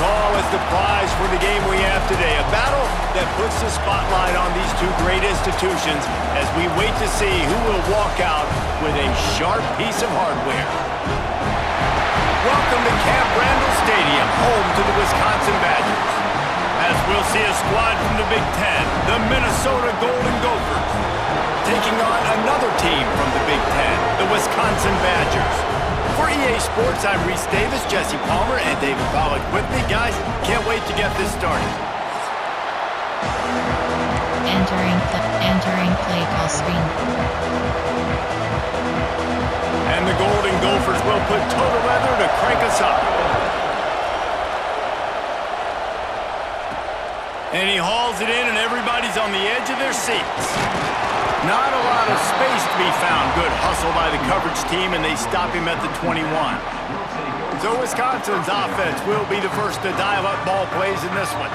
call is the prize for the game we have today. A battle that puts the spotlight on these two great institutions as we wait to see who will walk out with a sharp piece of hardware. Welcome to Camp Randall Stadium, home to the Wisconsin Badgers. As we'll see a squad from the Big Ten, the Minnesota Golden Gophers, taking on another team from the Big Ten, the Wisconsin Badgers. For EA Sports, I'm Reese Davis, Jesse Palmer, and David Pollack with me. Guys, can't wait to get this started. Entering play call screen. And the Golden Gophers will put total weather to crank us up. And he hauls it in, and everybody's on the edge of their seats. Not a lot of space to be found. Good hustle by the coverage team, and they stop him at the 21. So Wisconsin's offense will be the first to dial up ball plays in this one.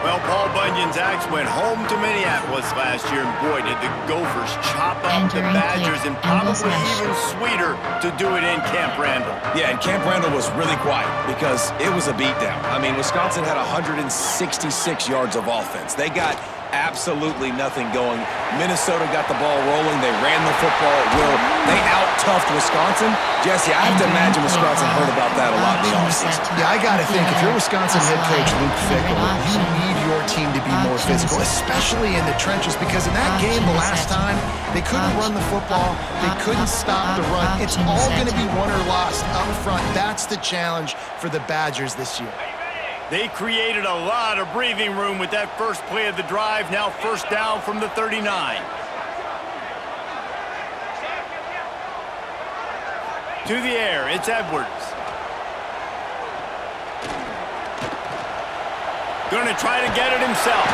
Well, Paul Bunyan's Axe went home to Minneapolis last year, and boy, did the Gophers chop up the Badgers, and probably even sweeter to do it in Camp Randall. Yeah, and Camp Randall was really quiet because it was a beatdown. I mean, Wisconsin had 166 yards of offense. They got absolutely nothing going. Minnesota got the ball rolling. They ran the football at will. They out-toughed Wisconsin. Jesse, I have to imagine Wisconsin heard about that a lot in the offseason. Yeah, I got to think, if you're Wisconsin head coach Luke Fickell, you need your team to be more physical, especially in the trenches, because in that game the last time, they couldn't run the football. They couldn't stop the run. It's all going to be won or lost up front. That's the challenge for the Badgers this year. They created a lot of breathing room with that first play of the drive. Now first down from the 39. To the air, it's Edwards. Going to try to get it himself.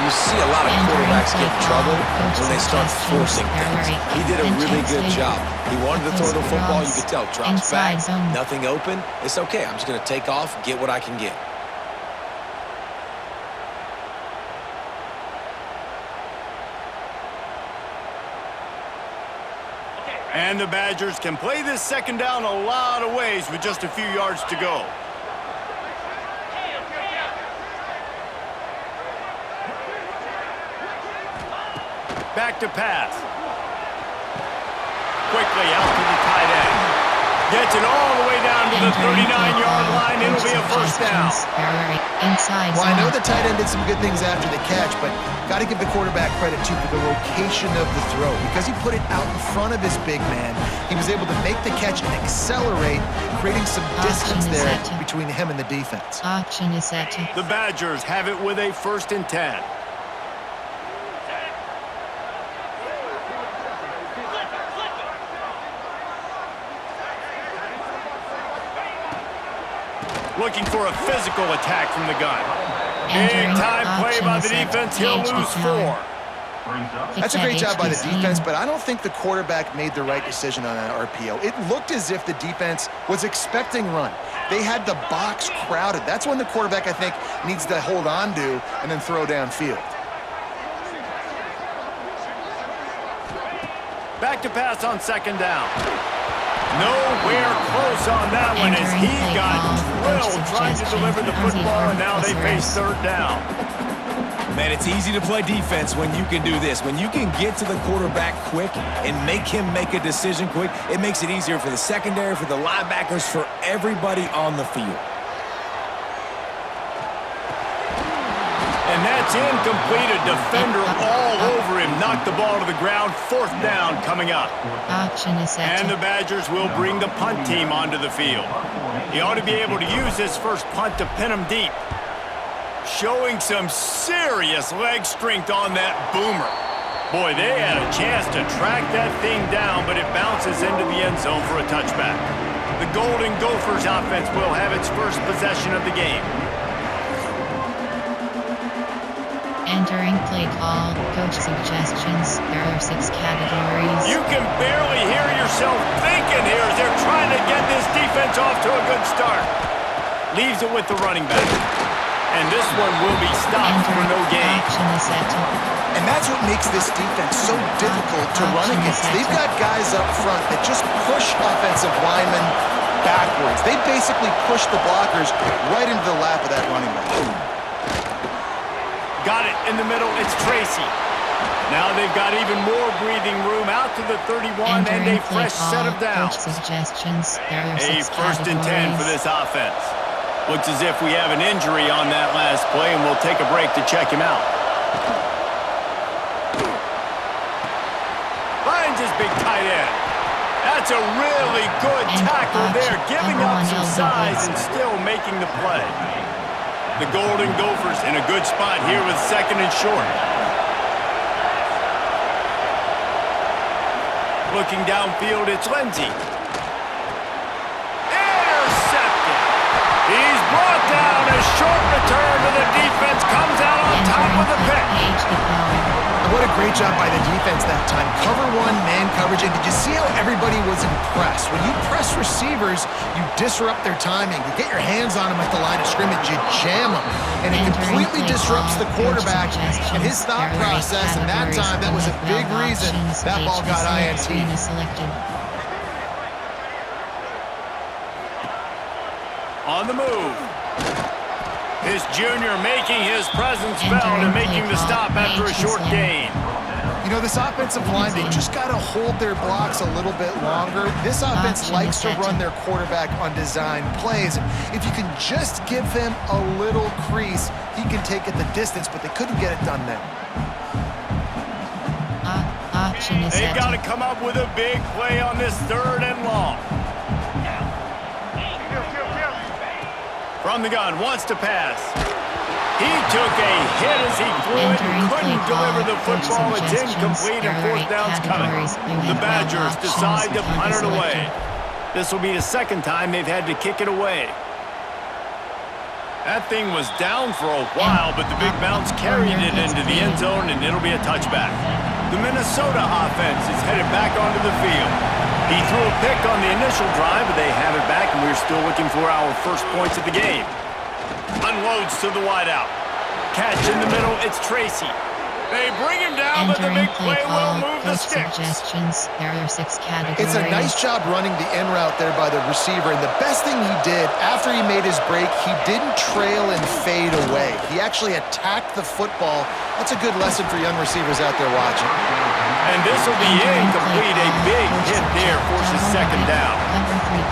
You see a lot of quarterbacks get in trouble when they start forcing things. He did a really good job. He wanted to throw the football. You could tell. Drops back, nothing open. It's okay. I'm just going to take off, get what I can get. And the Badgers can play this second down a lot of ways with just a few yards to go. Back to pass. Quickly out to the tight end. Gets it all the way down to the 39-yard line. It'll be a first down. Well, I know the tight end did some good things after the catch, but got to give the quarterback credit, too, for the location of the throw. Because he put it out in front of his big man, he was able to make the catch and accelerate, creating some distance there between him and the defense. Option is set. The Badgers have it with a 1st and 10. Looking for a physical attack from the gun. Big time play by the defense. He'll lose 4. That's a great job by the defense, but I don't think the quarterback made the right decision on that RPO. It looked as if the defense was expecting run. They had the box crowded. That's when the quarterback, I think, needs to hold on to and then throw downfield. Back to pass on second down. Nowhere close on that one as he got drilled trying to deliver the football, and now they face third down. Man, it's easy to play defense when you can do this. When you can get to the quarterback quick and make him make a decision quick, it makes it easier for the secondary, for the linebackers, for everybody on the field. And that's incomplete. A defender all over him. Knocked the ball to the ground. 4th down coming up. Option is set. And the Badgers will bring the punt team onto the field. He ought to be able to use this first punt to pin him deep. Showing some serious leg strength on that boomer. Boy, they had a chance to track that thing down, but it bounces into the end zone for a touchback. The Golden Gophers offense will have its first possession of the game. Entering play call, coach suggestions. There are 6 categories. You can barely hear yourself thinking here as they're trying to get this defense off to a good start. Leaves it with the running back. And this one will be stopped for no gain. And that's what makes this defense so difficult to run against. They've got guys up front that just push offensive linemen backwards. They basically pushed the blockers right into the lap of that running back. Got it in the middle. It's Tracy. Now they've got even more breathing room out to the 31 and a fresh set of downs. Suggestions. There are A 6 first and 10 for categories. this offense. Looks as if we have an injury on that last play, and we'll take a break to check him out. Finds his big tight end. That's a really good And tackle there, option, giving number up one, some LB size blitz. and still making the play. The Golden Gophers in a good spot here with second and short. Looking downfield, it's Lindsey. Intercepted. He's brought down. A short return to the defense. Comes out on top with a pick. What a great job by the defense that time. Cover one, man coverage. And did you see how everybody was impressed? When you press receivers, you disrupt their timing. You get your hands on them at the line of scrimmage. You jam them. And it completely disrupts the quarterback and his thought process. And that time, that was a big reason that ball got INT. On the move. His junior making his presence felt and making the stop after a short gain. You know, this offensive line, they just got to hold their blocks a little bit longer. This offense likes to run their quarterback on design plays. If you can just give him a little crease, he can take it the distance, but they couldn't get it done there. They've got to come up with a big play on this third and long. From the gun, wants to pass. He took a hit as he threw it and couldn't deliver the football. It's incomplete and fourth down's coming. The Badgers decide to punt it away. This will be the second time they've had to kick it away. That thing was down for a while, but the big bounce carried it into the end zone, and it'll be a touchback. The Minnesota offense is headed back onto the field. He threw a pick on the initial drive, but they have it back, and we're still looking for our first points of the game. Unloads to the wideout. Catch in the middle, it's Tracy. They bring him down, but the big play will move the sticks. There are 6 categories. It's a nice job running the in route there by the receiver, and the best thing he did after he made his break, he didn't trail and fade away. He actually attacked the football. That's a good lesson for young receivers out there watching. And this will be incomplete. A big hit there forces second down.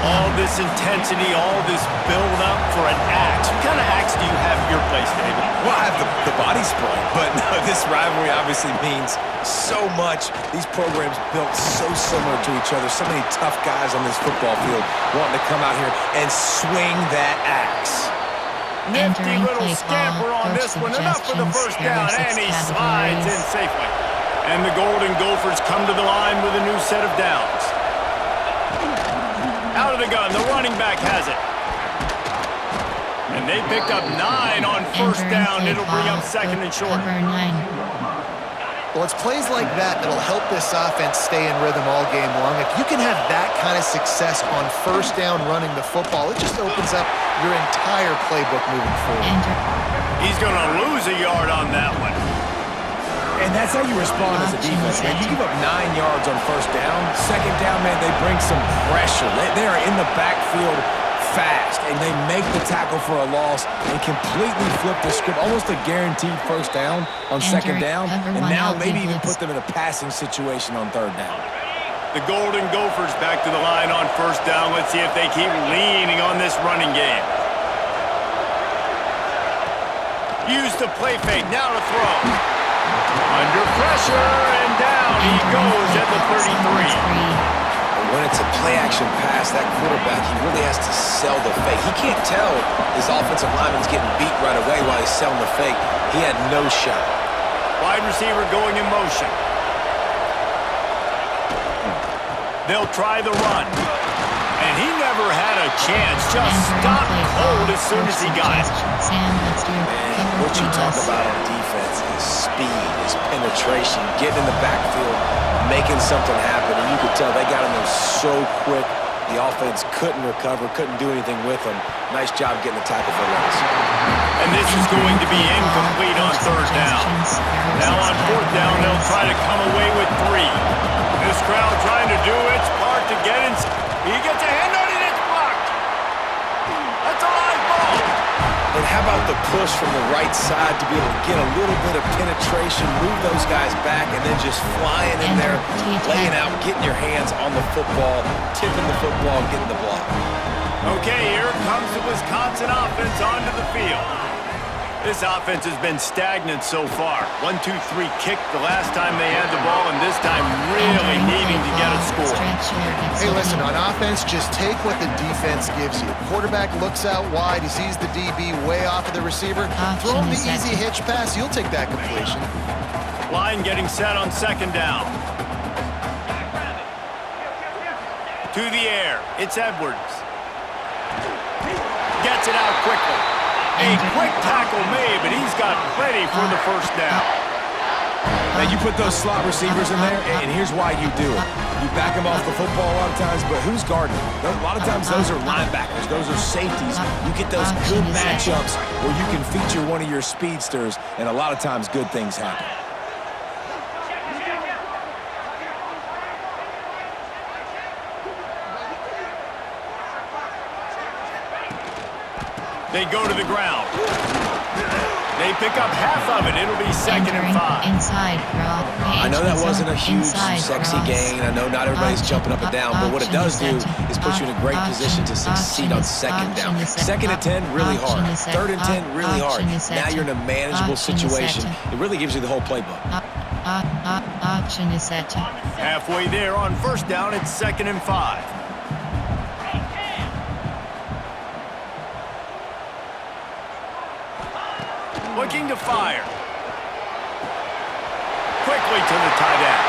All this intensity, all this build-up for an axe. What kind of axe do you have at your place, David? Well, I have the body spray, but no, this rivalry obviously means so much. These programs built so similar to each other. So many tough guys on this football field wanting to come out here and swing that axe. Nifty little scamper on this one. Enough for the first down, and he slides in safely. And the Golden Gophers come to the line with a new set of downs. Out of the gun, the running back has it. And they picked up 9 on first down. It'll bring up second and short. Well, it's plays like that that'll help this offense stay in rhythm all game long. If you can have that kind of success on first down running the football, it just opens up your entire playbook moving forward. He's going to lose a yard on that one. And that's how you respond as a defense, man. You give up 9 yards on first down. Second down, man, they bring some pressure. They are in the backfield fast, and they make the tackle for a loss and completely flip the script. Almost a guaranteed first down on second down, and now maybe even put them in a passing situation on third down. The Golden Gophers back to the line on first down. Let's see if they keep leaning on this running game. Use the play fake, now to throw. Under pressure, and down he goes at the 33. When it's a play-action pass, that quarterback, he really has to sell the fake. He can't tell his offensive lineman's getting beat right away while he's selling the fake. He had no shot. Wide receiver going in motion. They'll try the run. And he never had a chance. Just stopped cold as soon as he got it. Man, what you talk about on defense is speed, is penetration, getting in the backfield, making something happen. And you could tell they got him there so quick. The offense couldn't recover, couldn't do anything with him. Nice job getting the tackle for loss. And this is going to be incomplete on third down. Now on fourth down, they'll try to come away with 3. This crowd trying to do its part to get in. He gets a hand on it, it's blocked. And how about the push from the right side to be able to get a little bit of penetration, move those guys back, and then just flying in there, laying out, getting your hands on the football, tipping the football, getting the block. Okay, here comes the Wisconsin offense onto the field. This offense has been stagnant so far. 1-2-3 kick the last time they had the ball, and this time really needing to get a score. Hey, listen, on offense, just take what the defense gives you. Quarterback looks out wide. He sees the DB way off of the receiver. Throw him the easy hitch pass. You'll take that completion. Line getting set on second down. To the air. It's Edwards. Gets it out quickly. A quick tackle made, but he's got plenty for the first down. Man, you put those slot receivers in there, and here's why you do it. You back them off the football a lot of times, but who's guarding them? A lot of times those are linebackers. Those are safeties. You get those good matchups where you can feature one of your speedsters, and a lot of times good things happen. They go to the ground. They pick up half of it. It'll be second and 5. Inside I know that wasn't a huge, sexy gain. I know not everybody's jumping up and down, but what it does do is put you in a great position to succeed on second down. Second and 10, really hard. Third and 10, really hard. Now you're in a manageable situation. It really gives you the whole playbook. Option is set. Halfway there on first down, it's second and 5. Looking to fire. Quickly to the tight end.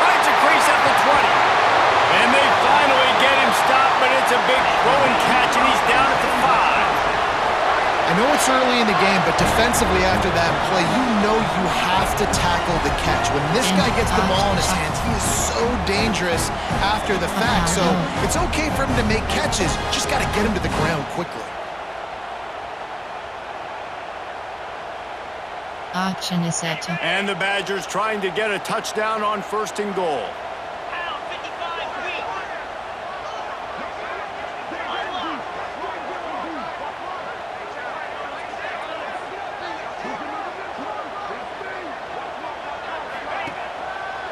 Finds a crease at the 20. And they finally get him stopped, but it's a big throwing catch, and he's down at the 5. I know it's early in the game, but defensively after that play, you know you have to tackle the catch. When this guy gets the ball in his hands, he is so dangerous after the fact. So it's okay for him to make catches. Just got to get him to the ground quickly. Option is set. And the Badgers trying to get a touchdown on first and goal.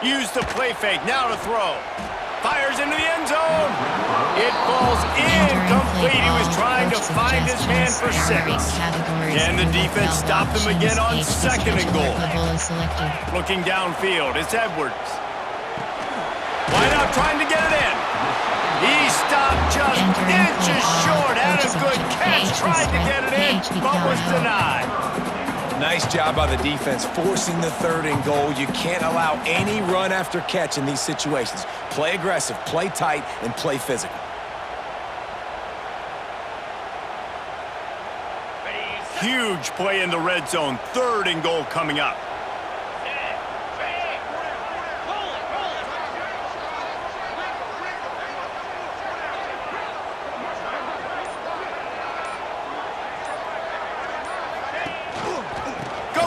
Use the play fake, now to throw. Fires into the end zone. It falls incomplete. He was trying to find his man for 6. And the defense stopped him again on second and goal. Looking downfield, it's Edwards. Wide out trying to get it in. He stopped just inches short. Had a good catch. Tried to get it in, but was denied. Nice job by the defense forcing the third and goal. You can't allow any run after catch in these situations. Play aggressive, play tight, and play physical. Huge play in the red zone. Third and goal coming up.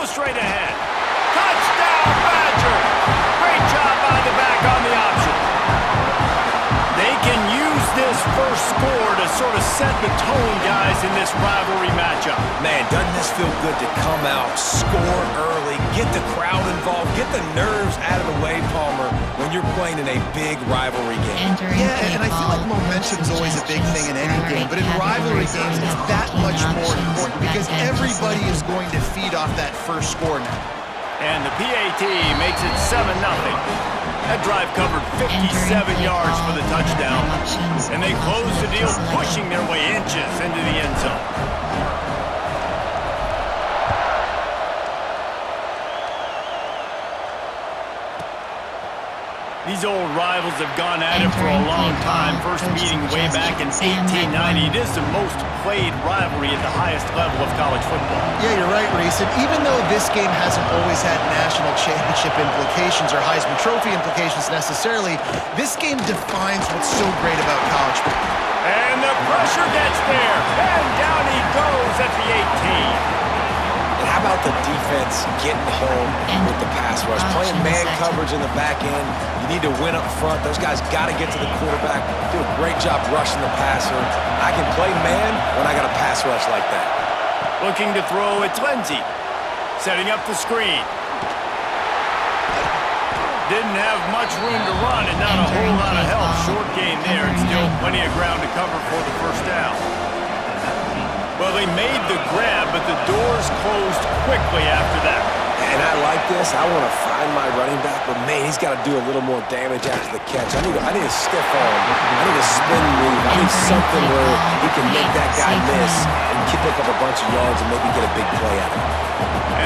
Straight ahead. Touchdown, Badger! Great job by the back on the option. They can use this first score to sort of set the tone, guys, in this rivalry matchup. Man, doesn't this feel good to come out, score early, get the crowd involved, get the nerves out of the way, Palmer, when you're playing in a big rivalry game. Yeah, and I feel like momentum's always a big thing in any game, but in rivalry games, it's that much more important because everybody is going to feed off that first score now. And the PAT makes it 7-0. That drive covered 57 yards for the touchdown. And they close the deal, pushing their way inches into the end zone. These old rivals have gone at it for a long time. First meeting way back in 1890. It is the most played rivalry at the highest level of college football. Yeah, you're right, Reese. And even though this game hasn't always had national championship implications or Heisman Trophy implications necessarily, this game defines what's so great about college football. And the pressure gets there. And down he goes at the 18. And how about the defense getting home with the pass rush? Playing man coverage in the back end. You need to win up front. Those guys got to get to the quarterback. Do a great job rushing the passer. I can play man when I got a pass rush like that. Looking to throw, it's Lindsey. Setting up the screen. Didn't have much room to run and not a whole lot of help. Short gain there and still plenty of ground to cover for the first down. Well, they made the grab, but the doors closed quickly after that. And I like this. I want to find my running back, but man, he's got to do a little more damage after the catch. I need a stiff arm. I need a spin move. I need something where he can make that guy miss and pick up a bunch of yards and maybe get a big play out of it.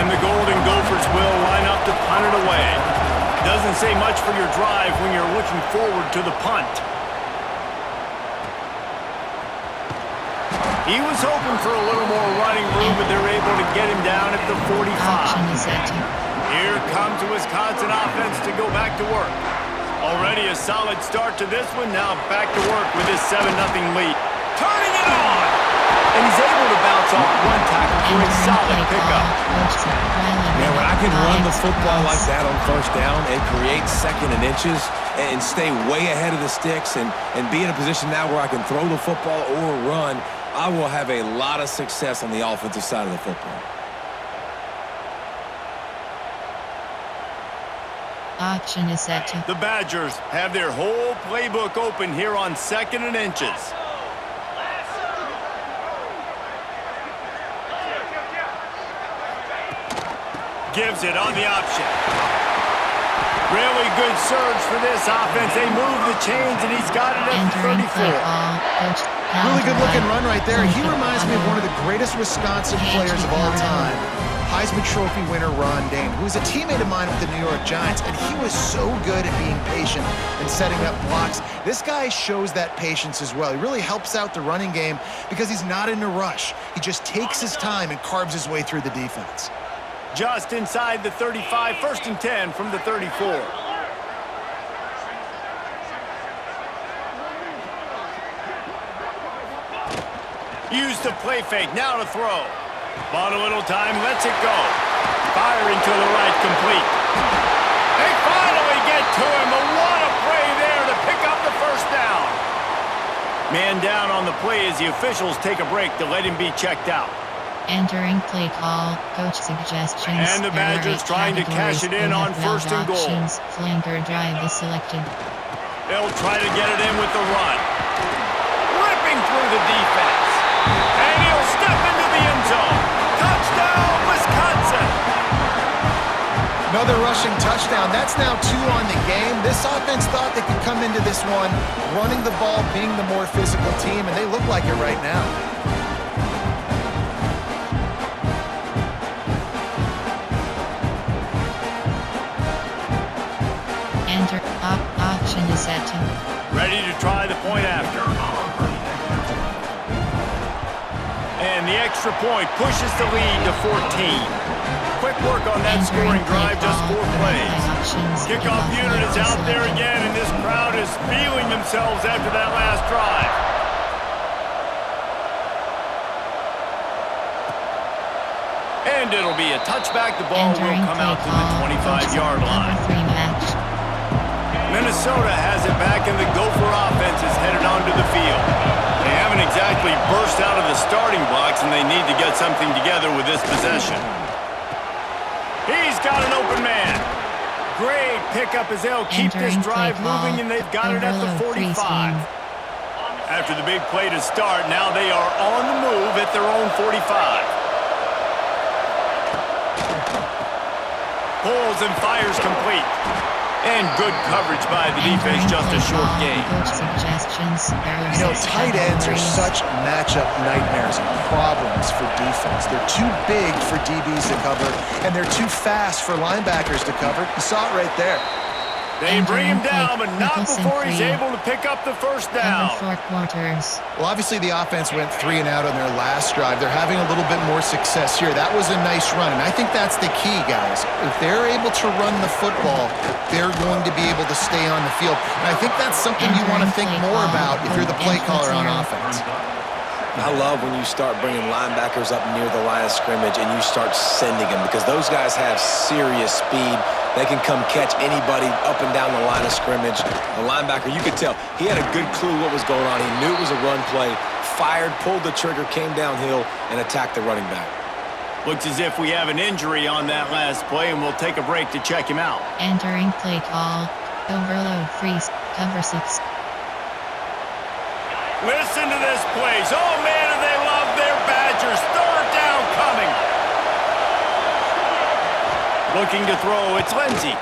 And the Golden Gophers will line up to punt it away. Doesn't say much for your drive when you're looking forward to the punt. He was hoping for a little more running room, but they're able to get him down at the 45. Here comes the Wisconsin offense to go back to work. Already a solid start to this one. Now back to work with his 7-0 lead. Turning it on! And he's able to bounce off one tackle for a solid pickup. Man, when I can run the football like that on first down and create second and inches and stay way ahead of the sticks and be in a position now where I can throw the football or run, I will have a lot of success on the offensive side of the football. Option is set to. The Badgers have their whole playbook open here on 2nd and inches. Gives it on the option. Really good surge for this offense. They move the chains, and he's got it at 34. Really good-looking run right there. He reminds me of one of the greatest Wisconsin players of all time. Heisman Trophy winner Ron Dayne, who was a teammate of mine with the New York Giants, and he was so good at being patient and setting up blocks. This guy shows that patience as well. He really helps out the running game because he's not in a rush. He just takes his time and carves his way through the defense. Just inside the 35, 1st and 10 from the 34. Use the play fake, now to throw. Bought a little time, lets it go. Firing to the right, complete. They finally get to him, but what a play there to pick up the first down. Man down on the play as the officials take a break to let him be checked out. Entering play call, coach suggestions. And the Badgers trying to cash it in on 1st and goal. Flanker drive is selected. They'll try to get it in with the run. Ripping through the defense. And he'll step into the end zone. Touchdown, Wisconsin! Another rushing touchdown. That's now 2 on the game. This offense thought they could come into this one running the ball, being the more physical team, and they look like it right now. Enter option is set to. Ready to try the point after. And the extra point pushes the lead to 14. Quick work on that scoring drive, just 4 plays. Kickoff unit is out there again, and this crowd is feeling themselves after that last drive. And it'll be a touchback. The ball will come out to the 25-yard line. Minnesota has it back, and the Gopher offense is headed onto the field. They haven't exactly burst out of the starting blocks, and they need to get something together with this possession. He's got an open man. Great pickup as they'll keep this drive moving, and they've got it at the 45. After the big play to start, now they are on the move at their own 45. Pulls and fires complete. And good coverage by the defense, just a short gain. You know, tight ends are such matchup nightmares and problems for defense. They're too big for DBs to cover, and they're too fast for linebackers to cover. You saw it right there. They bring him down, but not before he's able to pick up the first down. Well, obviously the offense went 3 and out on their last drive. They're having a little bit more success here. That was a nice run, and I think that's the key, guys. If they're able to run the football, they're going to be able to stay on the field. And I think that's something you want to think more about if you're the play caller on offense. I love when you start bringing linebackers up near the line of scrimmage and you start sending them because those guys have serious speed. They can come catch anybody up and down the line of scrimmage. The linebacker, you could tell, he had a good clue what was going on. He knew it was a run play, fired, pulled the trigger, came downhill, and attacked the running back. Looks as if we have an injury on that last play, and we'll take a break to check him out. Entering play call. Overload freeze. Cover 6. Listen to this place. Oh, man, do they love their Badgers. Third down coming. Looking to throw, it's Lindsey.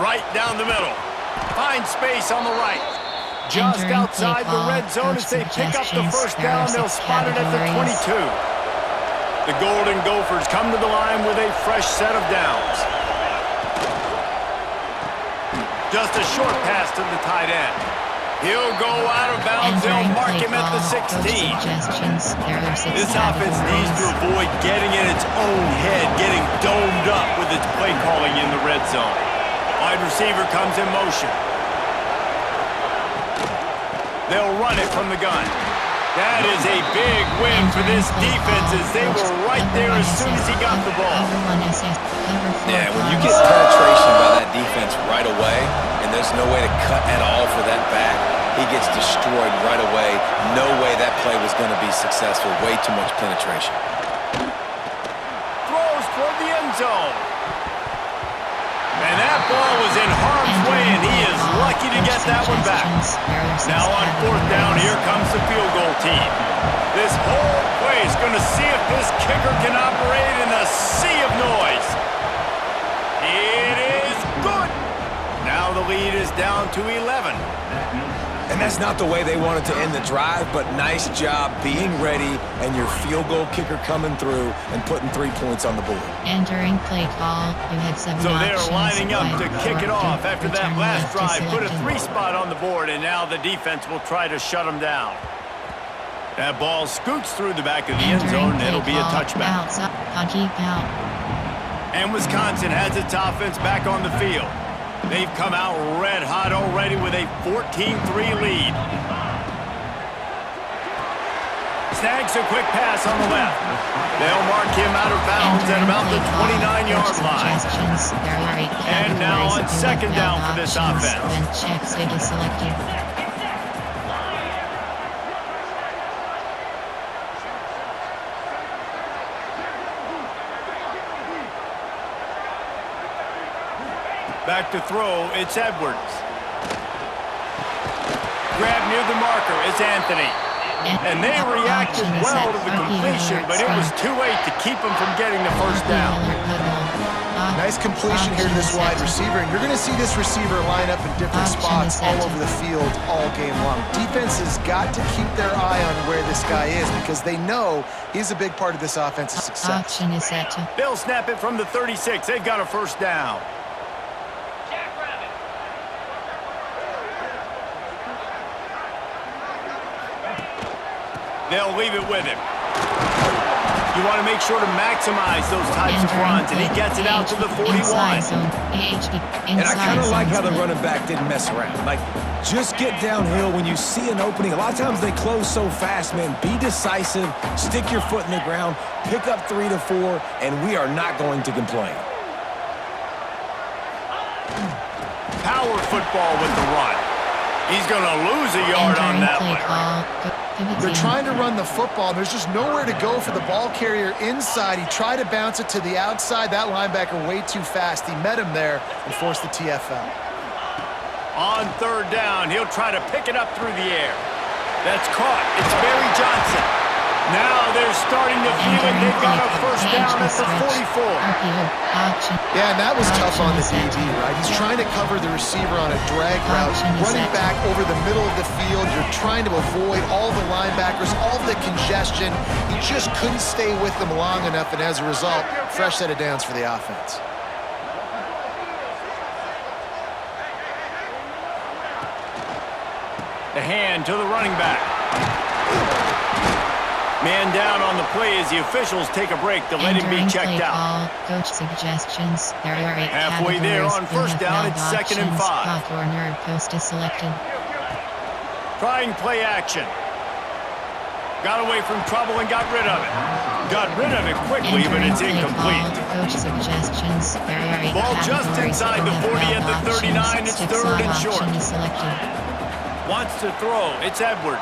Right down the middle. Finds space on the right. Just outside the red zone as they pick up the first down. They'll spot it at the 22. The Golden Gophers come to the line with a fresh set of downs. Just a short pass to the tight end. He'll go out of bounds. They'll mark him at the 16. This offense needs to avoid getting in its own head, getting domed up with its play calling in the red zone. Wide receiver comes in motion. They'll run it from the gun. That is a big win for this defense as they were right there as soon as he got the ball. Yeah, when you get penetration by that defense right away, and there's no way to cut at all for that back, he gets destroyed right away. No way that play was going to be successful. Way too much penetration. Throws toward the end zone. And that ball was in harm's way, and he is lucky to get that one back. Now on fourth down, here comes the field goal team. This whole play is going to see if this kicker can operate in a sea of noise. It is good. Now the lead is down to 11. And that's not the way they wanted to end the drive, but nice job being ready and your field goal kicker coming through and putting 3 points on the board. Entering play call, you had 7 So options. they're lining up to kick it off after that last drive. Put a 3 spot on the board, and now the defense will try to shut them down. That ball scoots through the back of the end zone, and it'll be a touchback. And Wisconsin has its offense back on the field. They've come out red hot already with a 14-3 lead. Snags a quick pass on the left. They'll mark him out of bounds at about the 29-yard line. And now on second down for this offense. Back to throw, it's Edwards. Grab near the marker, it's Anthony. And they reacted well to the completion, but it was too late to keep them from getting the first down. Nice completion here to this wide receiver, and you're going to see this receiver line up in different spots all over the field all game long. Defense has got to keep their eye on where this guy is because they know he's a big part of this offense's success. They'll snap it from the 36. They've got a first down. They'll leave it with him. You want to make sure to maximize those types of runs, and he gets it out to the 41. And I kind of like how the running back didn't mess around. Like, just get downhill when you see an opening. A lot of times they close so fast, man. Be decisive, stick your foot in the ground, pick up 3 to 4, and we are not going to complain. Power football with the run. He's going to lose a yard on that one. They're trying to run the football. There's just nowhere to go for the ball carrier inside. He tried to bounce it to the outside. That linebacker way too fast. He met him there and forced the TFL. On third down, he'll try to pick it up through the air. That's caught. It's Barry Johnson. Now they're starting to feel it. They've got a first down at the 44. Yeah, and that was tough on the DB, right? He's trying to cover the receiver on a drag route, running back over the middle of the field. You're trying to avoid all the linebackers, all the congestion. He just couldn't stay with them long enough, and as a result, fresh set of downs for the offense. The hand to the running back. Man down on the play as the officials take a break to let him be checked out. Coach suggestions. There are 8 halfway there on first down, it's 2nd and 5. Or nerd post is selected. Trying play action. Got away from trouble and got rid of it. Got rid of it quickly, but it's incomplete. Coach suggestions. There are 8 ball just inside the 40 at the 39. It's 3rd and short. Wants to throw. It's Edwards.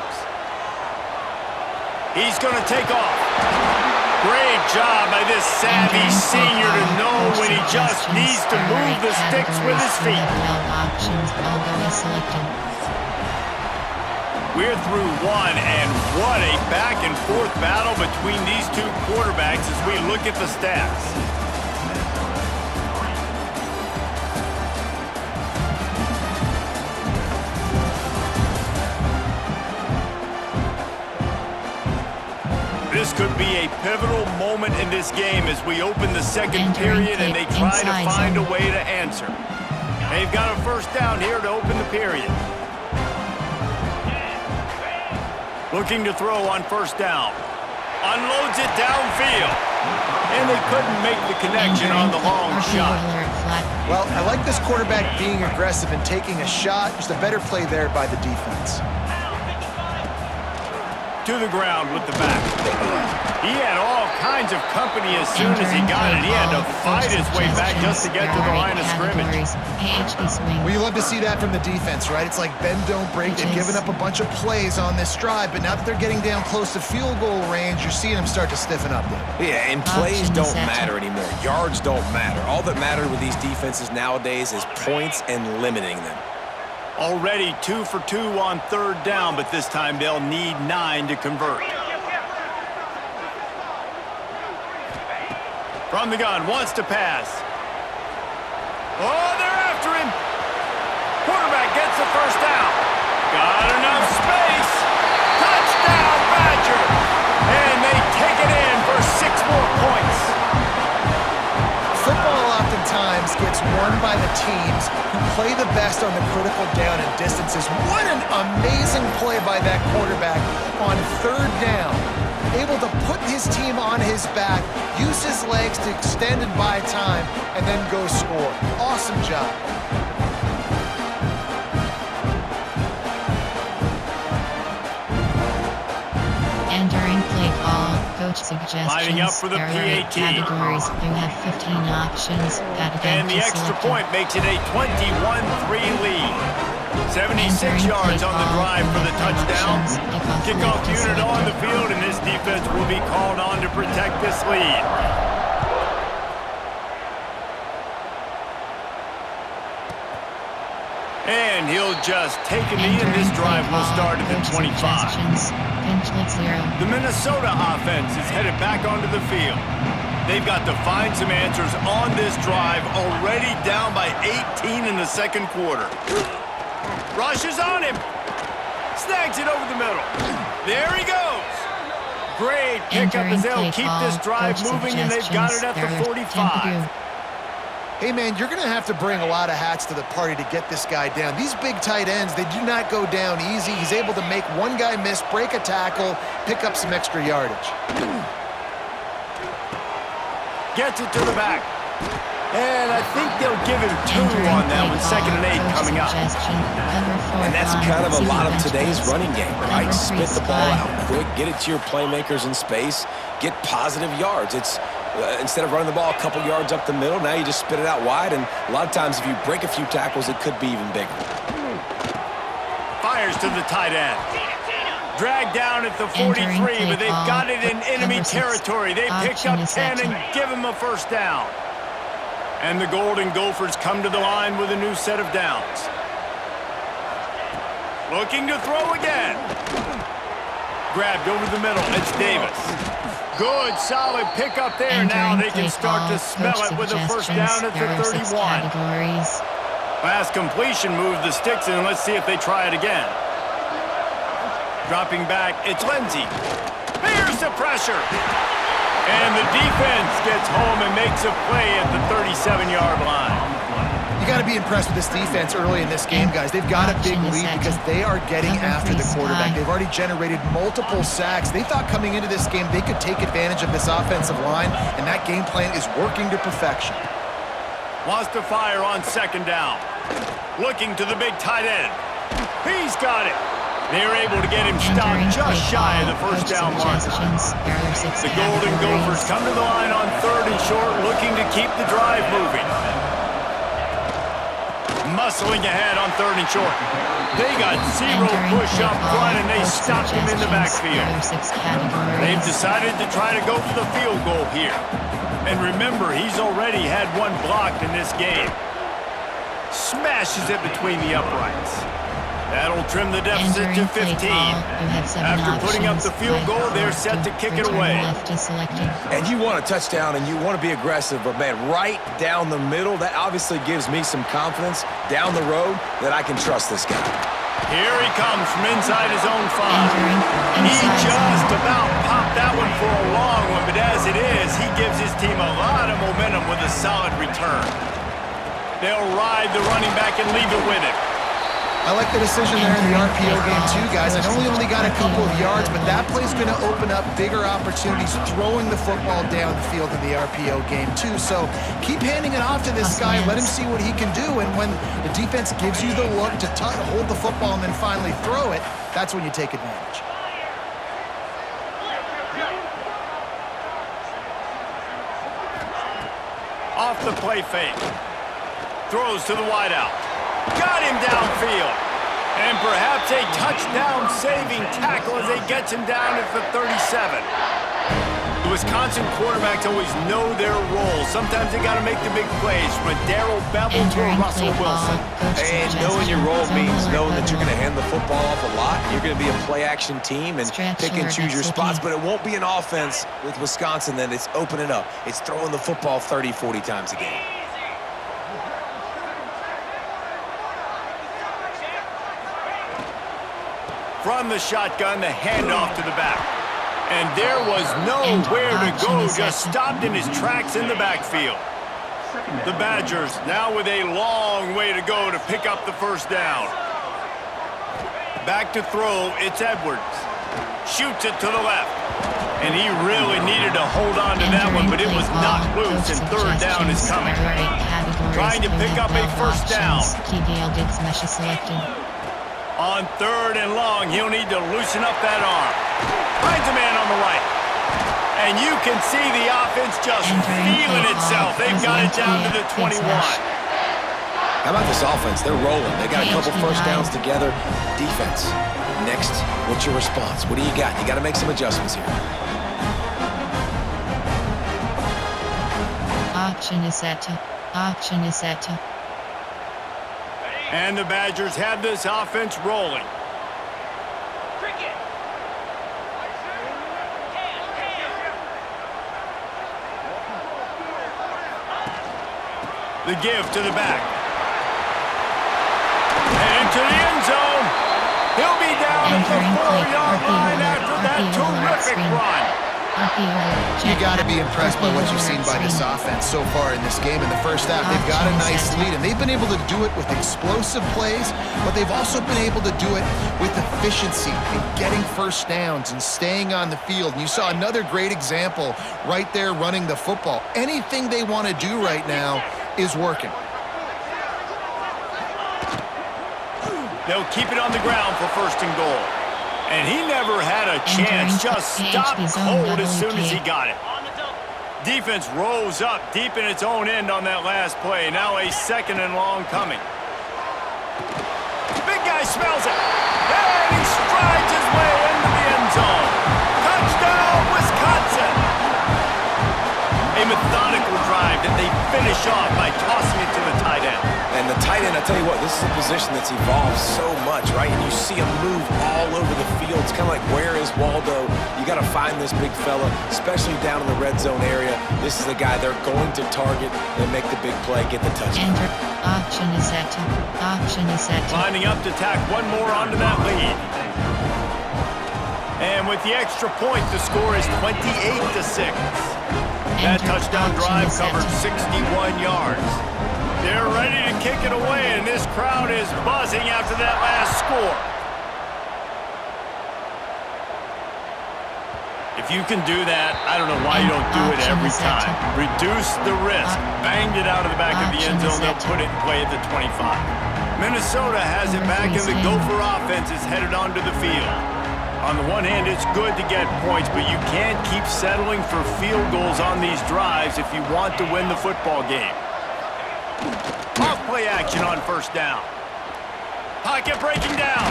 He's going to take off. Great job by this savvy senior to know when he just needs to move the sticks with his feet. We're through one, and what a back-and-forth battle between these two quarterbacks as we look at the stats. This could be a pivotal moment in this game as we open the second period and they try to find a way to answer. They've got a first down here to open the period. Looking to throw on first down. Unloads it downfield. And they couldn't make the connection on the long shot. Well, I like this quarterback being aggressive and taking a shot. Just a better play there by the defense. To the ground with the back. He had all kinds of company as soon as he got it. He had to fight his way back just to get to the line of scrimmage. Well, you love to see that from the defense, right? It's like bend, don't break. They've given up a bunch of plays on this drive, but now that they're getting down close to field goal range, you're seeing them start to stiffen up there. Yeah, and plays don't matter anymore. Yards don't matter. All that matters with these defenses nowadays is points and limiting them. Already 2 for 2 on third down, but this time they'll need 9 to convert. From the gun, wants to pass. Oh, they're after him. Quarterback gets the first down. Got enough space. Touchdown, Badger. And they take it in for 6 more points. Football oftentimes gets won by the teams who play the best on the critical down and distances. What an amazing play by that quarterback on third down. Able to put his team on his back, use his legs to extend and buy time, and then go score. Awesome job. Entering play call, coach suggestions. Lining up for the PAT. Categories. You have 15 options. And the extra point makes it a 21-3 lead. 76 yards on the drive for the touchdown. Kickoff unit on the field, and this defense will be called on to protect this lead. And he'll just take a knee, and this drive will start at the 25. The Minnesota offense is headed back onto the field. They've got to find some answers on this drive, already down by 18 in the second quarter. Rushes on him. Snags it over the middle. There he goes. Great pickup as they'll keep this drive moving, and they've got it at the 45. Hey, man, you're going to have to bring a lot of hats to the party to get this guy down. These big tight ends, they do not go down easy. He's able to make one guy miss, break a tackle, pick up some extra yardage. Gets it to the back. And I think they'll give him 2 on that with 2nd and 8 coming up. And that's kind of a lot of today's running game, right? Spit the ball out quick, get it to your playmakers in space, get positive yards. It's instead of running the ball a couple yards up the middle, now you just spit it out wide, and a lot of times if you break a few tackles, it could be even bigger. Fires to the tight end. Dragged down at the 43, but they've got it in enemy territory. They picked up 10 and give him a first down. And the Golden Gophers come to the line with a new set of downs. Looking to throw again. Grabbed over the middle. It's Davis. Good, solid pickup there. Now they can start to smell it with a first down at the 31. Last completion moved the sticks, and let's see if they try it again. Dropping back, it's Lindsey. Here's the pressure. And the defense gets home and makes a play at the 37-yard line. You got to be impressed with this defense early in this game, guys. They've got a big lead because they are getting after the quarterback. They've already generated multiple sacks. They thought coming into this game they could take advantage of this offensive line, and that game plan is working to perfection. Wants to fire on 2nd down. Looking to the big tight end. He's got it. They're able to get him stopped just shy of the first down mark. The Golden Gophers come to the line on 3rd and short, looking to keep the drive moving. muscling ahead on 3rd and short. They got zero push up front, and they stopped him in the backfield. They've decided to try to go for the field goal here. And remember, he's already had one blocked in this game. Smashes it between the uprights. That'll trim the deficit to 15. After putting up the field goal, they're set to kick it away. And you want a touchdown and you want to be aggressive, but man, right down the middle, that obviously gives me some confidence down the road that I can trust this guy. Here he comes from inside his own 5. He just about popped that one for a long one, but as it is, he gives his team a lot of momentum with a solid return. They'll ride the running back and leave it with him. I like the decision there in the RPO game too, guys. I know he only got a couple of yards, but that play's going to open up bigger opportunities throwing the football down the field in the RPO game too. So keep handing it off to this guy. Let him see what he can do. And when the defense gives you the look to hold the football and then finally throw it, that's when you take advantage. Off the play fake. Throws to the wideout. Got him downfield. And perhaps a touchdown-saving tackle as they gets him down at the 37. The Wisconsin quarterbacks always know their role. Sometimes they got to make the big plays from a Darrell Bevell to a Russell Wilson. And knowing your role means knowing that you're going to hand the football off a lot. You're going to be a play-action team and pick and choose your spots, but it won't be an offense with Wisconsin that it's opening up. It's throwing the football 30, 40 times a game. From the shotgun, the handoff to the back. And there was nowhere to go, just stopped in his tracks in the backfield. The Badgers now with a long way to go to pick up the first down. Back to throw, it's Edwards. Shoots it to the left. And he really needed to hold on to that one, but it was knocked loose, and 3rd down is coming. Trying to pick up a first down. On 3rd and long, he'll need to loosen up that arm. Finds a man on the right. And you can see the offense just feeling itself. They've got it down to the 21. How about this offense? They're rolling. They got a couple first downs together. Defense. Next, what's your response? What do you got? You got to make some adjustments here. Option is set. Option is set. And the Badgers have this offense rolling. The give to the back. And into the end zone. He'll be down at the 4-yard line after that terrific run. You got to be impressed by what you've seen by this offense so far in this game. In the first half, they've got a nice lead, and they've been able to do it with explosive plays, but they've also been able to do it with efficiency and getting first downs and staying on the field. And you saw another great example right there running the football. Anything they want to do right now is working. They'll keep it on the ground for 1st and goal. And he never had a chance, just stopped cold as soon as he got it. Defense rose up deep in its own end on that last play. Now a 2nd and long coming. Big guy smells it. And he strides his way into the end zone. Touchdown, Wisconsin. A methodical drive that they finish off by tossing it to the tight end. And the tight end, I tell you what, this is a position that's evolved so much, right? And you see him move all over the field. It's kind of like, where is Waldo? You got to find this big fella, especially down in the red zone area. This is the guy they're going to target and make the big play, get the touchdown. Option is set. Option is set. Lining up to tack one more onto that lead. And with the extra point, the score is 28-6. That touchdown drive covered 61 yards. They're ready to kick it away, and this crowd is buzzing after that last score. If you can do that, I don't know why you don't do it every time. Reduce the risk. Banged it out of the back of the end zone. They'll put it in play at the 25. Minnesota has it back, and the Gopher offense is headed onto the field. On the one hand, it's good to get points, but you can't keep settling for field goals on these drives if you want to win the football game. Off play action on first down. Pocket breaking down.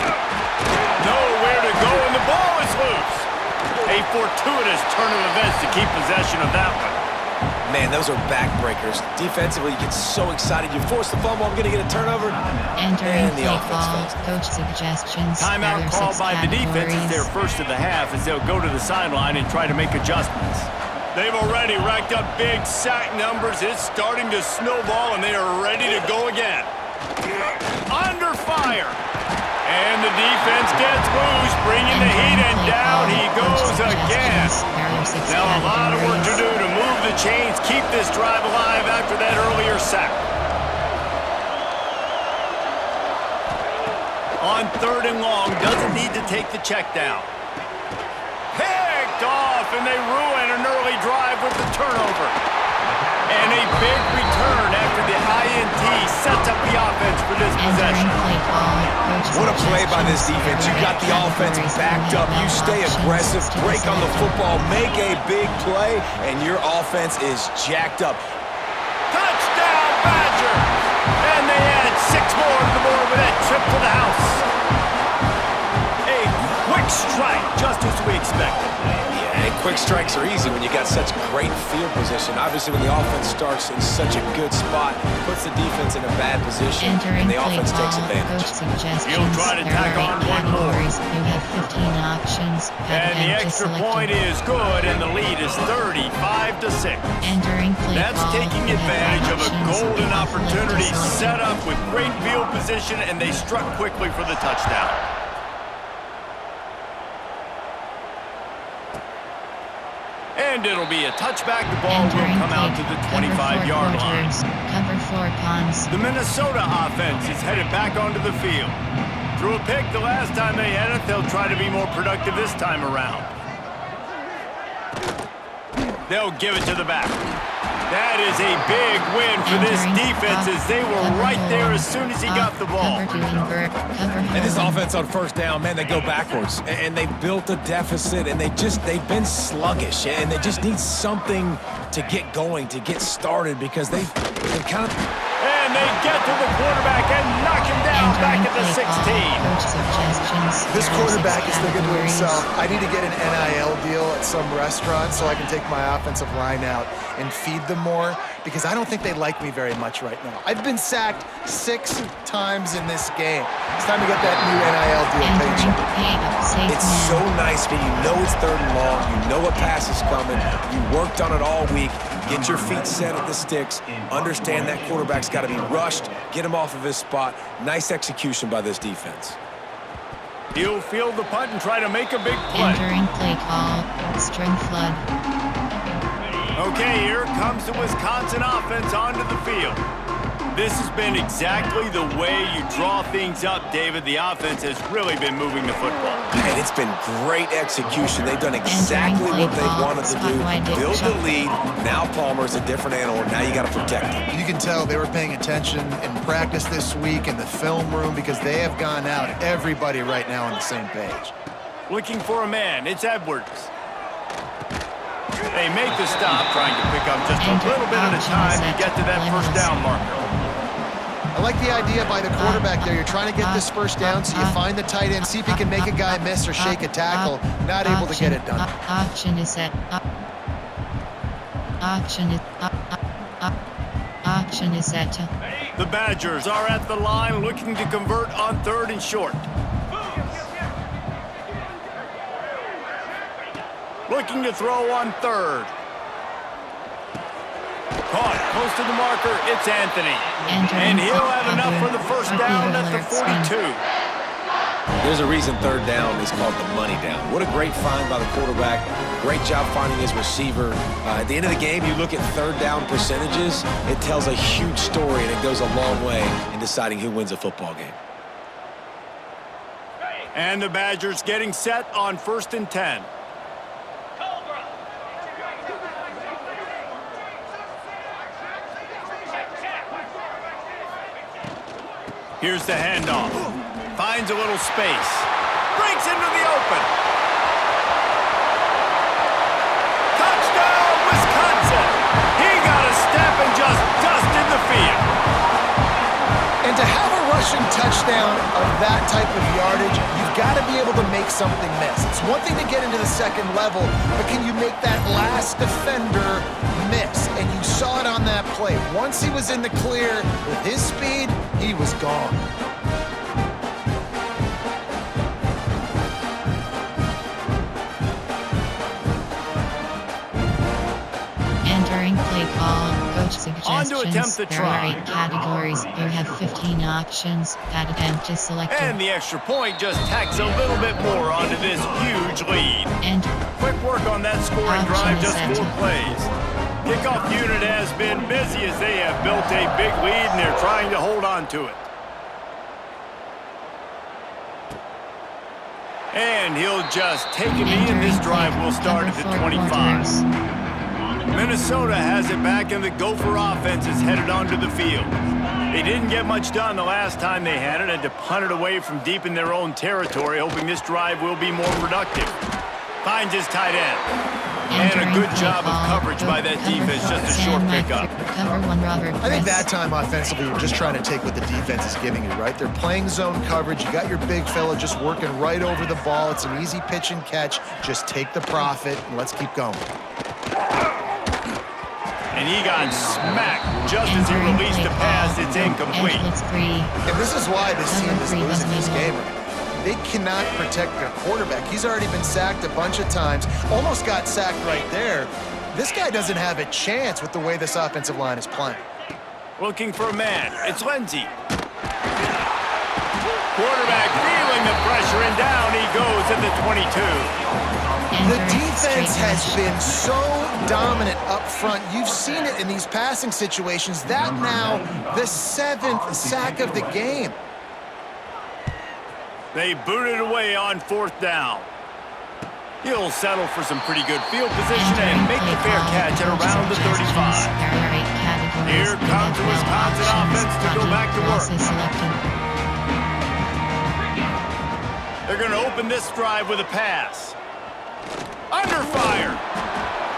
Nowhere to go, and the ball is loose. A fortuitous turn of events to keep possession of that one. Man, those are backbreakers. Defensively, you get so excited. You force the fumble, I'm going to get a turnover. Entering And the play offense call, fails. coach suggestions. Timeout There are called 6 by the defense is their categories. first of the half as they'll go to the sideline and try to make adjustments. They've already racked up big sack numbers. It's starting to snowball, and they are ready to go again. Under fire. And the defense gets loose, bringing the heat, and down he goes again. Now a lot of work to do to move the chains, keep this drive alive after that earlier sack. On third and long, doesn't need to take the check down. Picked off, and they ruin an early drive with the turnover. And a big return after the INT sets up the offense for this possession. What a play by this defense. You got the offense backed up. You stay aggressive, break on the football, make a big play, and your offense is jacked up. Touchdown, Badgers! And they add 6 more to the board with that trip to the house. A quick strike, just as we expected. Yeah, and quick strikes are easy when you got such great field position. Obviously, when the offense starts in such a good spot, puts the defense in a bad position, and the offense takes advantage. He'll try to tack on one more. You have 15 options. And the extra point is good, and the lead is 35-6. Entering play That's call, taking you have advantage of a options. golden You have opportunity left to set select. up with great field position, and they struck quickly for the touchdown. And it'll be a touchback. The ball will Entering come out to play, the cover 25-yard 4 line. quarters, cover 4 cons. The Minnesota offense is headed back onto the field. Threw a pick the last time they had it. They'll try to be more productive this time around. They'll give it to the back. That is a big win for this defense as they were right there as soon as he got the ball. And this offense on first down, man, they go backwards. And they built a deficit, and they've been sluggish. And they just need something to get going, to get started, because they've kind of... And they get to the quarterback and knock him down back at the 16. This quarterback is thinking to himself, I need to get an NIL deal at some restaurant so I can take my offensive line out and feed them more, because I don't think they like me very much right now. I've been sacked 6 times in this game. It's time to get that new NIL deal paycheck. It's so nice when you know it's third and long, you know a pass is coming, you worked on it all week, get your feet set at the sticks, understand that quarterback's got to be rushed, get him off of his spot. Nice execution by this defense. He'll field the punt and try to make a big play. Entering play call, string flood. Okay, here comes the Wisconsin offense onto the field. This has been exactly the way you draw things up, David. The offense has really been moving the football. And it's been great execution. They've done exactly what they wanted to do. Build the lead. Now Palmer's a different animal. Now you got to protect him. You can tell they were paying attention in practice this week in the film room, because they have gone out, everybody right now on the same page. Looking for a man. It's Edwards. They make the stop, trying to pick up just a little bit at a time to get to that first down marker. I like the idea by the quarterback there. You're trying to get this first down, so you find the tight end, see if he can make a guy miss or shake a tackle. Not able to get it done. Option is set. Option is set. The Badgers are at the line looking to convert on third and short. Looking to throw on third. Caught close to the marker. It's Anthony. And he'll have enough for the first down at the 42. There's a reason third down is called the money down. What a great find by the quarterback. Great job finding his receiver. At the end of the game, you look at third down percentages. It tells a huge story, and it goes a long way in deciding who wins a football game. And the Badgers getting set on 1st and 10. Here's the handoff. Finds a little space. Breaks into the open. Touchdown, Wisconsin! He got a step and just dusted the field. rushing touchdown of that type of yardage, you've got to be able to make something miss. It's one thing to get into the second level, but can you make that last defender miss? And you saw it on that play. Once he was in the clear with his speed, he was gone. Entering play call, coach On to attempt suggestions. the There are try. 8 categories. You have 15 options. That attempt is selected. And the extra point just tacks a little bit more onto this huge lead. And Quick work on that scoring drive, just Option 4 set. plays. Kickoff unit has been busy as they have built a big lead and they're trying to hold on to it. And he'll just take a knee, and this drive will start at the 25. Minnesota has it back, and the Gopher offense is headed onto the field. They didn't get much done the last time they had it, and to punt it away from deep in their own territory, hoping this drive will be more productive. Finds his tight end. And a good job of coverage by that defense, just a short pickup. Cover 1 Robert I think Chris. that time offensively, we're just trying to take what the defense is giving you, right? They're playing zone coverage. You got your big fella just working right over the ball. It's an easy pitch and catch. Just take the profit, and let's keep going. And he got smacked just as he Entering released the play pass. call, It's and incomplete. blitz free. And this is why this team is Number 3 losing this doesn't game. even- They cannot protect their quarterback. He's already been sacked a bunch of times. Almost got sacked right there. This guy doesn't have a chance with the way this offensive line is playing. Looking for a man. It's Lindsey. Quarterback feeling the pressure, and down he goes at the 22. The Entering defense straight has rush. been so dominant up front. You've seen it in these passing situations. That now the 7th sack of the game. They boot it away on 4th down. He'll settle for some pretty good field position and make the fair catch at around the 35. Here comes the Wisconsin offense to go back to work. They're going to open this drive with a pass. Under fire.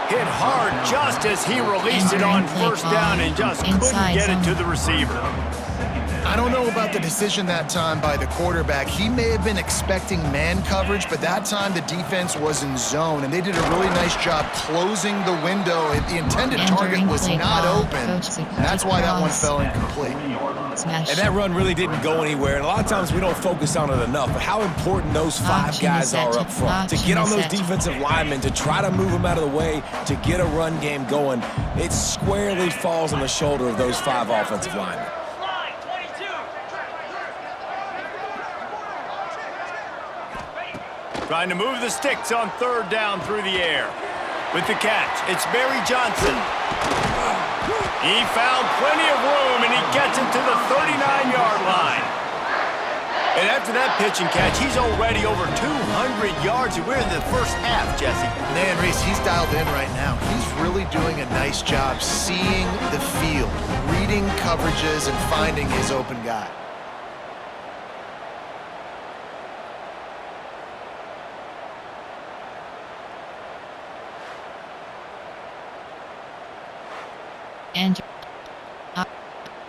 Hit hard just as he released it on 1st down and just couldn't get it to the receiver. I don't know about the decision that time by the quarterback. He may have been expecting man coverage, but that time the defense was in zone, and they did a really nice job closing the window. The intended target was not open. That's why that one fell incomplete. And that run really didn't go anywhere. And a lot of times we don't focus on it enough, but how important those 5 guys are up front. To get on those defensive linemen, to try to move them out of the way, to get a run game going, it squarely falls on the shoulder of those 5 offensive linemen. Trying to move the sticks on 3rd down through the air. With the catch, it's Barry Johnson. He found plenty of room, and he gets it to the 39-yard line. And after that pitch and catch, he's already over 200 yards, and we're in the first half, Jesse. Man, Reese, he's dialed in right now. He's really doing a nice job seeing the field, reading coverages, and finding his open guy. And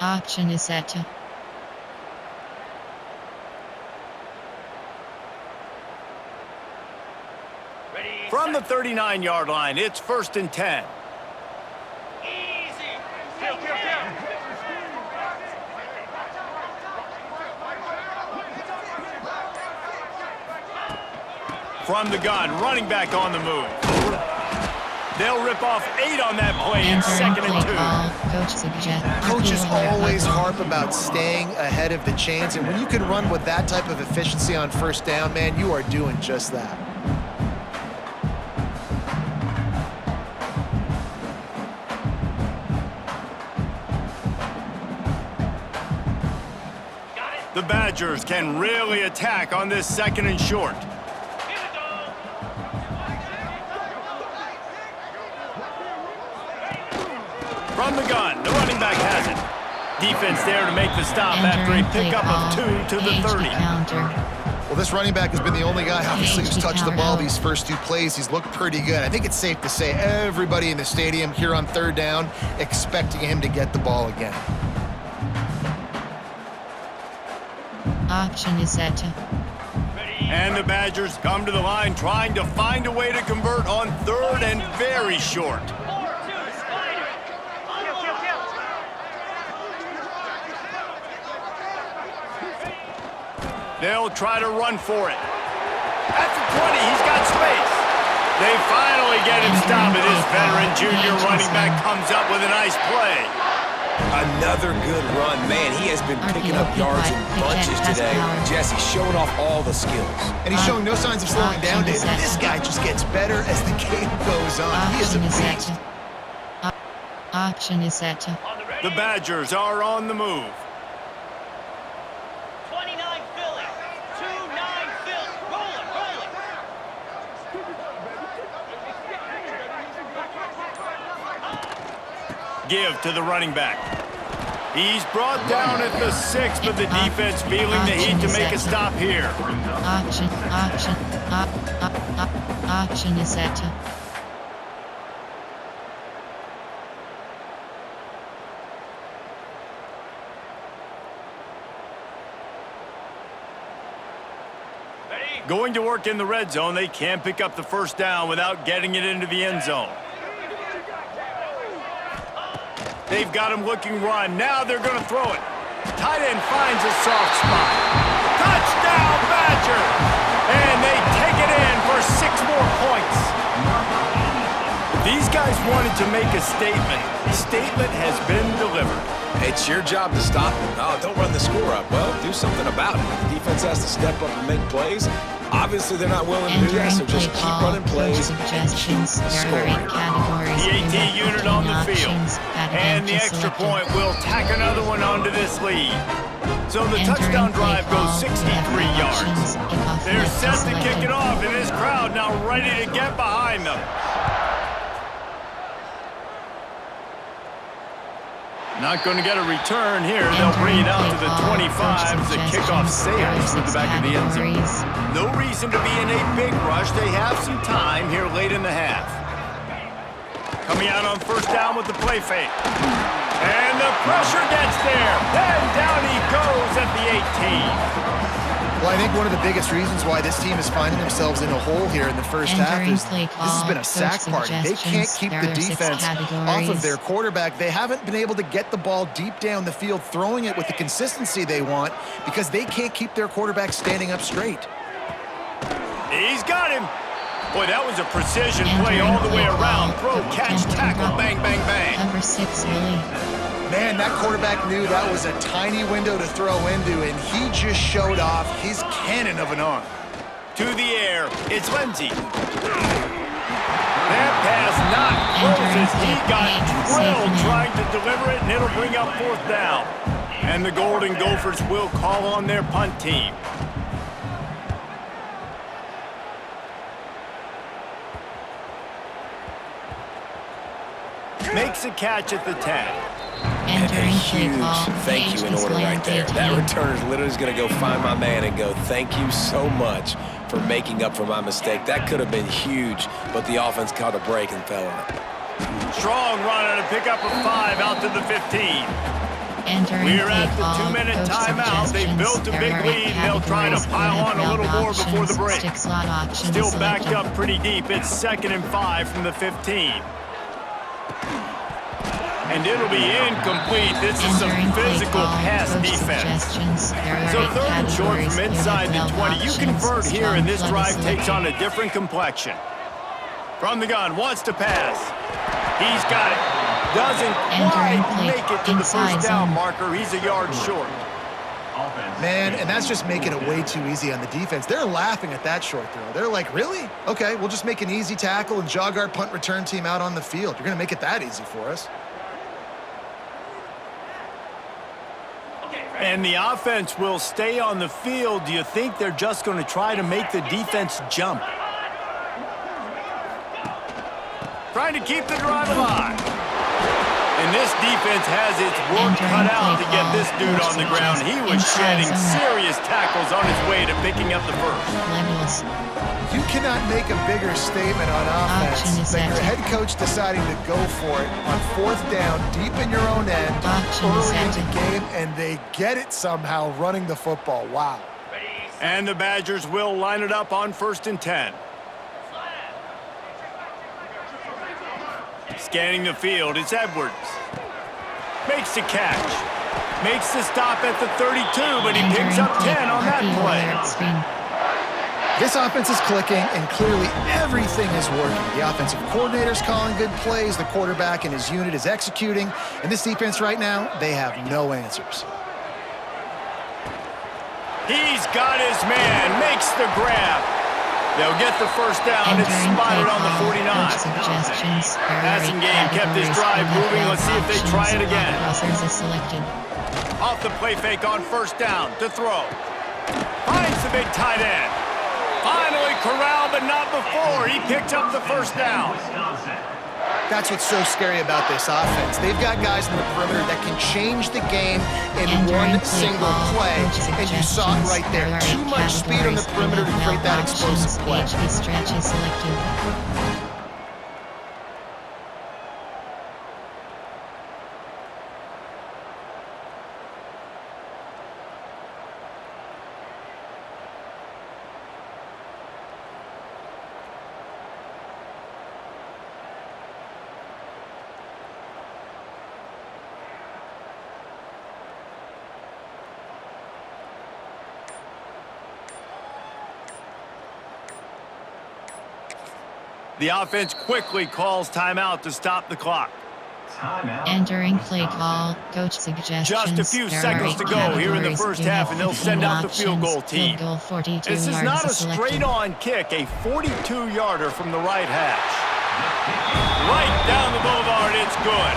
option is set to From the 39-yard line, it's 1st and 10. From the gun, running back on the move. They'll rip off 8 on that play in entering 2nd play and 2. call. Coach suggests. Coaches always harp about staying ahead of the chains, and when you can run with that type of efficiency on 1st down, man, you are doing just that. The Badgers can really attack on this 2nd and short. From the gun, the running back has it. Defense there to make the stop after a pickup of 2 to the 30. Well, this running back has been the only guy, obviously, who's touched the ball these first 2 plays. He's looked pretty good. I think it's safe to say everybody in the stadium here on 3rd down expecting him to get the ball again. Option is set to. And the Badgers come to the line trying to find a way to convert on 3rd and very short. They'll try to run for it. At the 20, he's got space. They finally get him stopped, and this veteran junior running back comes up with a nice play. Another good run. Man, he has been picking up yards in bunches today. Jesse showing off all the skills. And he's showing no signs of slowing down, David. This guy just gets better as the game goes on. He is a beast. Option is set to. The Badgers are on the move. 29 Philly. 2-9 Philly. Rolling. Give to the running back. He's brought down at the 6, but the defense feeling the heat to make a stop here. Option is set to. Going to work in the red zone, they can't pick up the first down without getting it into the end zone. They've got him looking run. Now they're going to throw it. Tight end finds a soft spot. Touchdown, Badgers! And they take it in for 6 more points. These guys wanted to make a statement. The statement has been delivered. It's your job to stop him. Oh, don't run the score up. Well, do something about it. The defense has to step up and make plays. Obviously, they're not willing to do that, so just keep running plays and keep scoring. The AT unit on the field. And the extra point will tack another one onto this lead. So the touchdown drive goes 63 yards. They're set to kick it off, and this crowd now ready to get behind them. Not going to get a return here. They'll bring it out to the 25 as the kickoff sails through the back of the end zone. No reason to be in a big rush. They have some time here late in the half. Coming out on first down with the play fake. And the pressure gets there. And down he goes at the 18. Well, I think one of the biggest reasons why this team is finding themselves in a hole here in the first half is this has been a sack party. They can't keep the defense off of their quarterback. They haven't been able to get the ball deep down the field, throwing it with the consistency they want because they can't keep their quarterback standing up straight. He's got him. Boy, that was a precision play all the way around. Throw, catch, tackle, bang, bang, bang. Number 6, Willie. Man, that quarterback knew that was a tiny window to throw into, and he just showed off his cannon of an arm. To the air, it's Lindsey. That pass not close as he got drilled trying to deliver it, and it'll bring up 4th down. And the Golden Gophers will call on their punt team. Makes a catch at the 10. And a huge thank you in order right there. That returner is literally going to go find my man and go, thank you so much for making up for my mistake. That could have been huge, but the offense caught a break and fell on it. Strong run and a pickup of 5 out to the 15. We're at the 2-minute timeout. They built a big lead, and they'll try to pile on a little more before the break. Still backed up pretty deep. It's 2nd and 5 from the 15. And it'll be incomplete. This is some physical pass defense. So 3rd and short from inside the 20. You convert here, and this drive takes on a different complexion. From the gun, wants to pass. He's got it. Doesn't quite make it to the first down marker. He's a yard short. Man, and that's just making it way too easy on the defense. They're laughing at that short throw. They're like, really? Okay, we'll just make an easy tackle and jog our punt return team out on the field. You're going to make it that easy for us. And the offense will stay on the field. Do you think they're just going to try to make the defense jump? Trying to keep the drive alive. And this defense has its work cut out to get this dude on the ground. He was shedding serious tackles on his way to picking up the first. You cannot make a bigger statement on offense than your head coach deciding to go for it on 4th down, deep in your own end, early in the game, and they get it somehow running the football. Wow. And the Badgers will line it up on 1st and 10. Scanning the field, it's Edwards. Makes the catch. Makes the stop at the 32, but he picks up 10 on that play. This offense is clicking, and clearly everything is working. The offensive coordinator's calling good plays, the quarterback and his unit is executing, and this defense right now, they have no answers. He's got his man, makes the grab. They'll get the first down. It's spotted on the 49. Passing game kept his drive moving. Let's see if they try it again. Off the play fake on 1st down to throw. Finds the big tight end. Finally corralled, but not before. He picked up the 1st down. That's what's so scary about this offense. They've got guys in the perimeter that can change the game in one single play, and you saw it right there. Too much speed on the perimeter to create that explosive play. Stretch is selected. The offense quickly calls timeout to stop the clock. Entering play call, coach suggestions. Just a few seconds to go here in the first half, and they'll send out the field goal team. This is not a straight-on kick, a 42-yarder from the right hash. Right down the boulevard, it's good.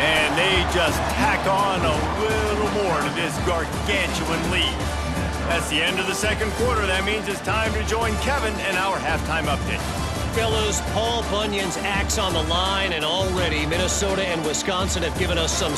And they just tack on a little more to this gargantuan lead. That's the end of the 2nd quarter. That means it's time to join Kevin in our halftime update. Fellas, Paul Bunyan's axe on the line, and already Minnesota and Wisconsin have given us some